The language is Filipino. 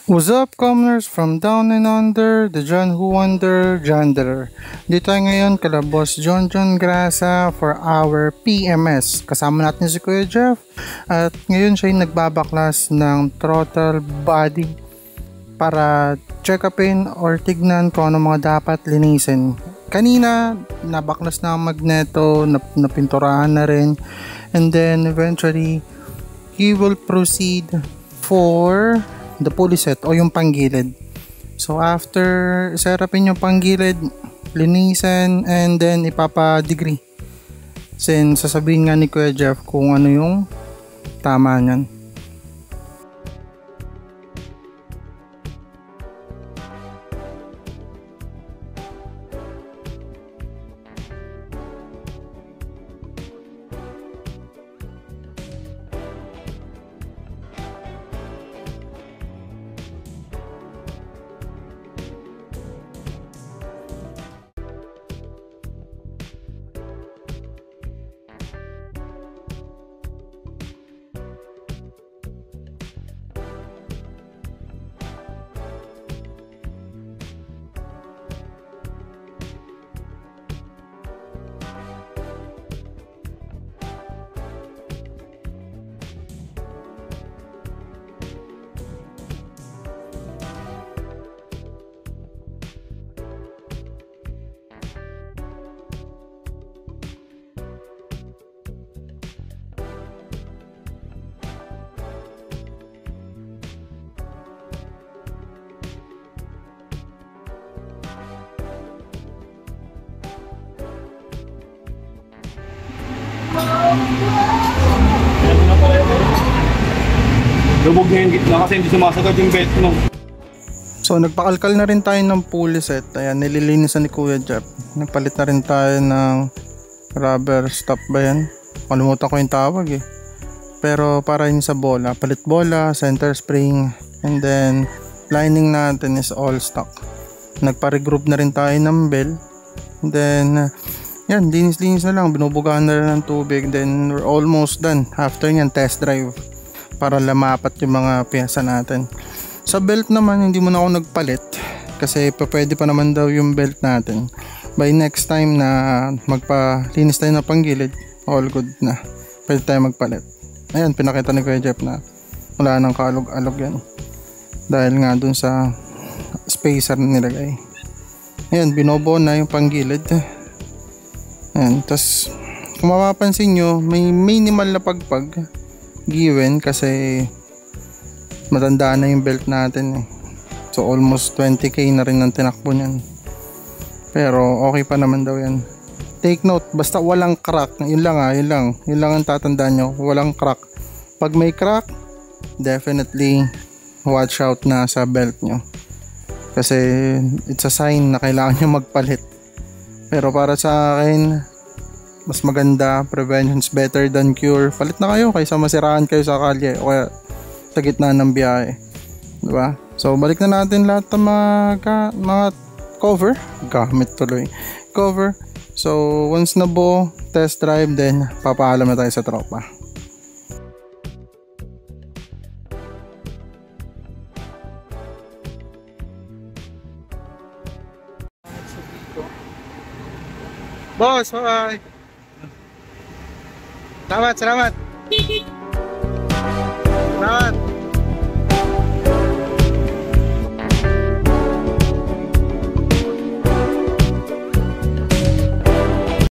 What's up, commoners from down and under, the John who wonder, Janderer. Dito tayo ngayon kala Boss John Grasa for our PMS. Kasama natin si Kuya Jeff at ngayon siya yung nagbabaklas ng throttle body para check upin or tignan kung ano mga dapat linisin. Kanina, nabaklas na ang magneto, napinturahan na rin, and then eventually, he will proceed for the pulley set o yung panggilid. So after serapin yung panggilid, linisan, and then ipapa-degree. Since sasabihin nga ni Kuya Jeff kung ano yung tama niyan. Lubog na yung gitna kasi hindi sumasagad yung belt mo. So nagpakalkal na rin tayo ng pulley set. Ayan, nililinisan ni Kuya Jeff. Nagpalit na rin tayo ng rubber stop ba yan? Kalimutan ko yung tawag eh. Pero para yun sa bola, palit bola, center spring, and then lining natin is all stock. Nagpa-regroup na rin tayo ng bell. And then yan, linis-linis na lang, binubugahan na rin ng tubig. Then we're almost done. After nyan, test drive para lamapat yung mga pyesa natin. Sa belt naman, hindi mo na ako nagpalit kasi pwede pa naman daw yung belt natin. By next time na magpalinis tayo ng panggilid, all good na, pwede tayo magpalit. Ayan, pinakita ni Kuya Jeff na wala nang kaalog-alog yan dahil nga dun sa spacer na nilagay. Ayan, binobo na yung panggilid. Ayan, tas kung mapapansin nyo, may minimal na pagpag given kasi matanda na yung belt natin eh. So almost 20k na rin ang tinakbo niyan, pero okay pa naman daw yan. Take note, basta walang crack, yun lang ang tatandaan nyo, walang crack. Pag may crack, definitely watch out na sa belt nyo kasi it's a sign na kailangan nyo magpalit. Pero para sa akin, mas maganda, prevention's better than cure. Palit na kayo kaysa masiraan kayo sa kalye o kaya sa gitna ng biyahe, diba? So balik na natin lahat ng mga cover, gamit tuloy cover. So once na buo, test drive, then papaalam na tayo sa tropa. Boss, bye. Salamat. Salamat.